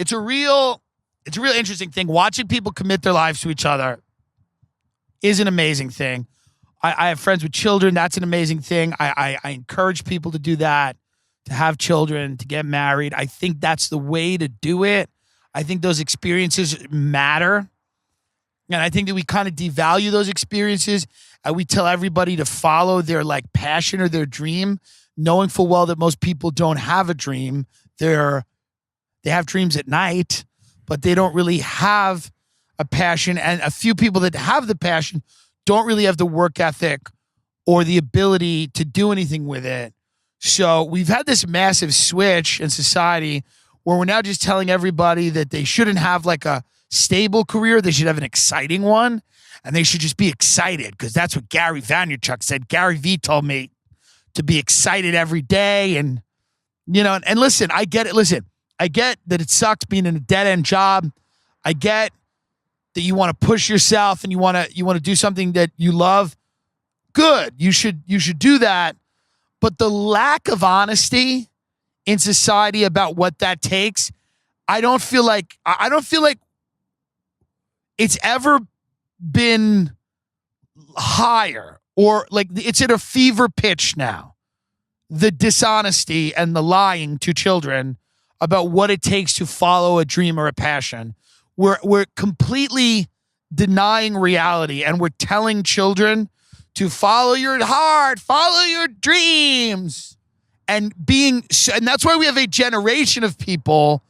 It's a real interesting thing. Watching people commit their lives to each other is an amazing thing. I have friends with children. That's an amazing thing. I encourage people to do that, to have children, to get married. I think that's the way to do it. I think those experiences matter. And I think that we kind of devalue those experiences, and we tell everybody to follow their like passion or their dream, knowing full well that most people don't have a dream. They have dreams at night, but they don't really have a passion. And a few people that have the passion don't really have the work ethic or the ability to do anything with it. So we've had this massive switch in society where we're now just telling everybody that they shouldn't have like a stable career. They should have an exciting one, and they should just be excited because that's what Gary Vaynerchuk said. Gary V told me to be excited every day. And, you know, and listen, I get it. Listen, I get that it sucks being in a dead-end job. I get that you want to push yourself and you want to do something that you love. Good. You should do that. But the lack of honesty in society about what that takes, I don't feel like it's ever been higher, or like it's at a fever pitch now. The dishonesty and the lying to children about what it takes to follow a dream or a passion. We're completely denying reality, and we're telling children to follow your heart, follow your dreams, and that's why we have a generation of people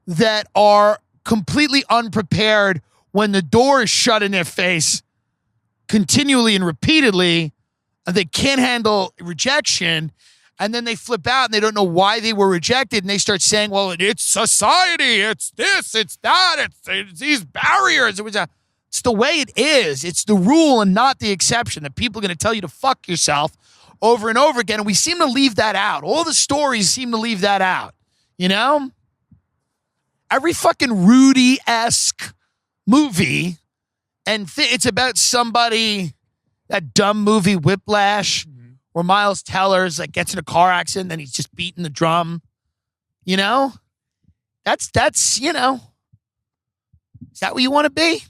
that are completely unprepared when the door is shut in their face continually and repeatedly, and they can't handle rejection. And then they flip out and they don't know why they were rejected. And they start saying, well, it's society. It's this, it's that. It's these barriers. It's the way it is. It's the rule and not the exception, that people are going to tell you to fuck yourself over and over again. And we seem to leave that out. All the stories seem to leave that out. You know? Every fucking Rudy-esque movie, and it's about somebody, that dumb movie Whiplash, where Miles Teller's like gets in a car accident, then he's just beating the drum. You know? That's, you know, is that what you want to be?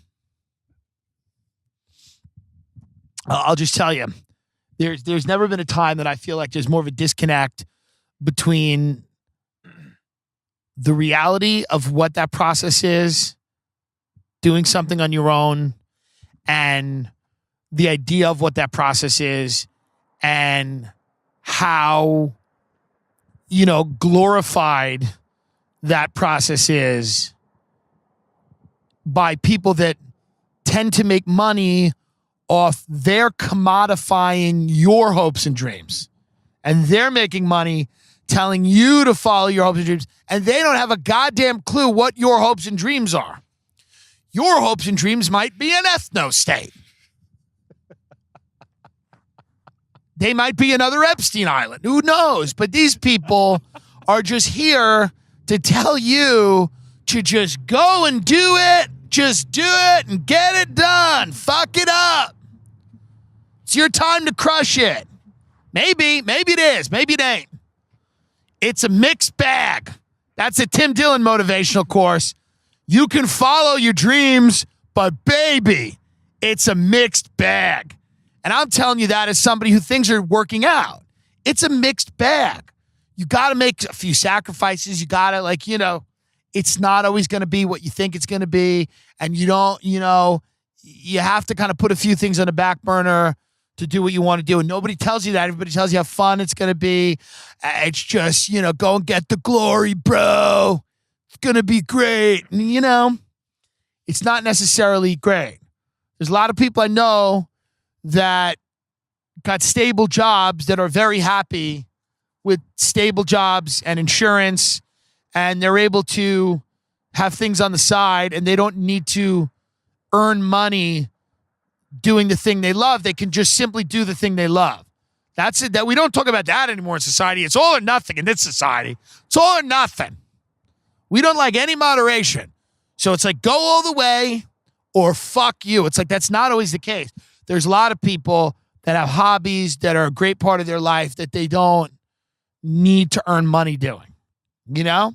I'll just tell you, there's never been a time that I feel like there's more of a disconnect between the reality of what that process is, doing something on your own, and the idea of what that process is, and how, you know, glorified that process is by people that tend to make money off their commodifying your hopes and dreams. And they're making money telling you to follow your hopes and dreams, and they don't have a goddamn clue what your hopes and dreams are. Your hopes and dreams might be an ethno-state. They might be another Epstein Island. Who knows? But these people are just here to tell you to just go and do it. Just do it and get it done. Fuck it up. It's your time to crush it. Maybe it is. Maybe it ain't. It's a mixed bag. That's a Tim Dillon motivational course. You can follow your dreams, but baby, it's a mixed bag. And I'm telling you that as somebody who things are working out. It's a mixed bag. You got to make a few sacrifices. You got to, like, you know, it's not always going to be what you think it's going to be. And you don't, you know, you have to kind of put a few things on the back burner to do what you want to do. And nobody tells you that. Everybody tells you how fun it's going to be. It's just, you know, go and get the glory, bro. It's going to be great. And, you know, it's not necessarily great. There's a lot of people I know that got stable jobs that are very happy with stable jobs and insurance, and they're able to have things on the side, and they don't need to earn money doing the thing they love. They can just simply do the thing they love. That's it. That we don't talk about that anymore in society. It's all or nothing in this society. It's all or nothing. We don't like any moderation. So it's like, go all the way or fuck you. It's like, that's not always the case. There's a lot of people that have hobbies that are a great part of their life that they don't need to earn money doing. You know?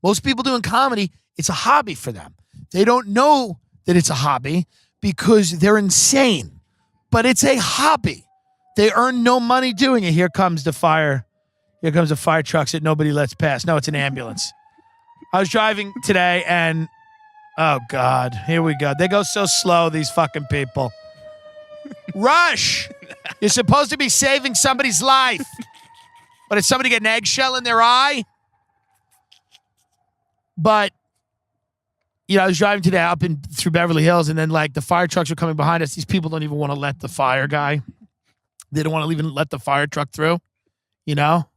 Most people doing comedy, it's a hobby for them. They don't know that it's a hobby because they're insane, but it's a hobby. They earn no money doing it. Here comes the fire. Here comes the fire trucks that nobody lets pass. No, it's an ambulance. I was driving today and, oh God, here we go. They go so slow, these fucking people. Rush! You're supposed to be saving somebody's life. But did somebody get an eggshell in their eye? But, you know, I was driving today up through Beverly Hills, and then, like, the fire trucks are coming behind us. These people don't even want to let the fire guy. They don't want to even let the fire truck through, you know?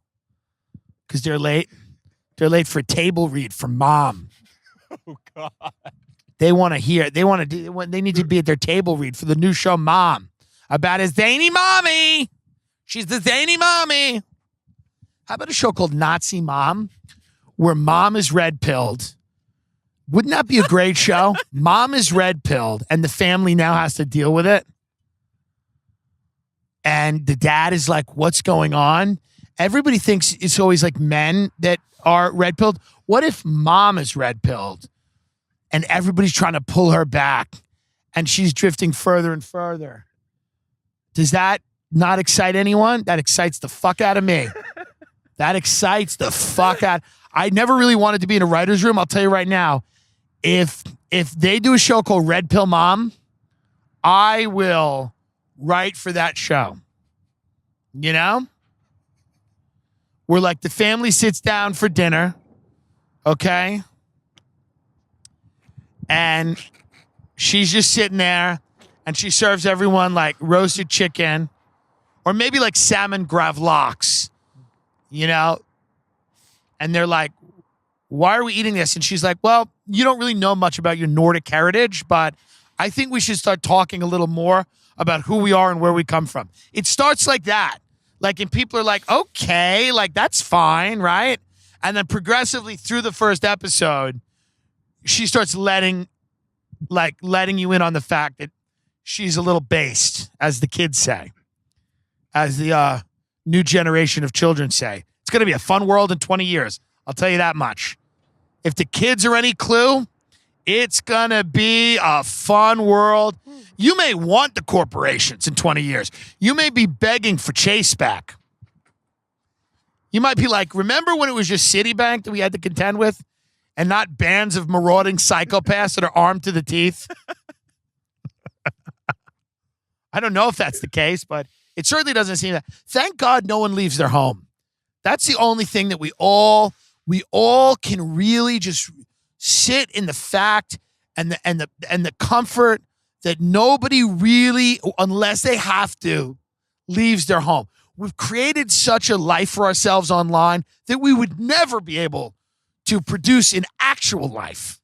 Because they're late. They're late for a table read from Mom. Oh, God. They want to hear. They need to be at their table read for the new show Mom about his zany mommy. She's the zany mommy. How about a show called Nazi Mom, where Mom is red-pilled? Wouldn't that be a great show? Mom is red-pilled, and the family now has to deal with it. And the dad is like, what's going on? Everybody thinks it's always like men that are red-pilled. What if Mom is red-pilled and everybody's trying to pull her back and she's drifting further and further? Does that not excite anyone? That excites the fuck out of me. That excites the fuck out. I never really wanted to be in a writer's room. I'll tell you right now, if they do a show called Red Pill Mom, I will write for that show. You know? Where like the family sits down for dinner, okay? And she's just sitting there and she serves everyone like roasted chicken or maybe like salmon gravlax, you know? And they're like, why are we eating this? And she's like, well, you don't really know much about your Nordic heritage, but I think we should start talking a little more about who we are and where we come from. It starts like that. Like, and people are like, okay, like, that's fine, right? And then progressively through the first episode, she starts letting you in on the fact that she's a little based, as the kids say, as the new generation of children say. It's going to be a fun world in 20 years. I'll tell you that much. If the kids are any clue, it's going to be a fun world. You may want the corporations in 20 years. You may be begging for Chase back. You might be like, remember when it was just Citibank that we had to contend with and not bands of marauding psychopaths that are armed to the teeth? I don't know if that's the case, but it certainly doesn't seem that. Thank God no one leaves their home. That's the only thing that we all can really just sit in the fact and the comfort that nobody really, unless they have to, leaves their home. We've created such a life for ourselves online that we would never be able to produce in actual life.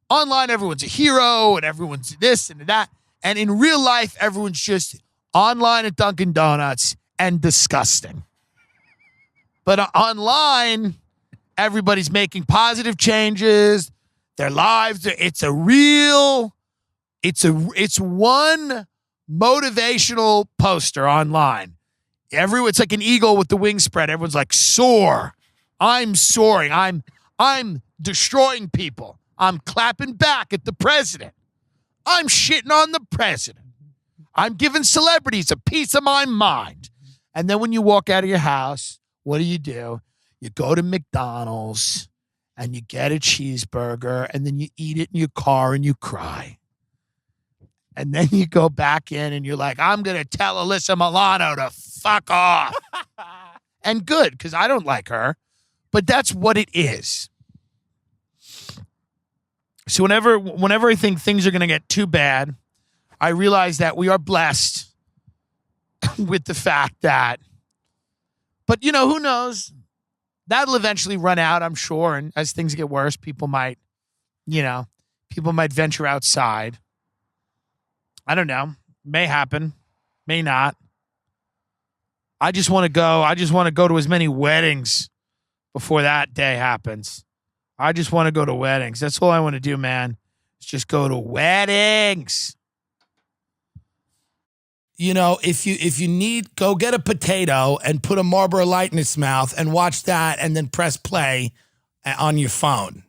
Online, everyone's a hero and everyone's this and that. And in real life, everyone's just online at Dunkin' Donuts and disgusting. But online, everybody's making positive changes. Their lives, it's one motivational poster online. It's like an eagle with the wings spread. Everyone's like, soar. I'm soaring. I'm destroying people. I'm clapping back at the president. I'm shitting on the president. I'm giving celebrities a piece of my mind. And then when you walk out of your house, what do? You go to McDonald's and you get a cheeseburger and then you eat it in your car and you cry. And then you go back in and you're like, I'm going to tell Alyssa Milano to fuck off. And good, because I don't like her. But that's what it is. So whenever I think things are going to get too bad, I realize that we are blessed with the fact that, but you know, who knows? That'll eventually run out, I'm sure. And as things get worse, people might venture outside. I don't know. May happen. May not. I just want to go. I just want to go to as many weddings before that day happens. I just want to go to weddings. That's all I want to do, man. Is just go to weddings. You know, if you need, go get a potato and put a Marlboro Light in its mouth and watch that and then press play on your phone.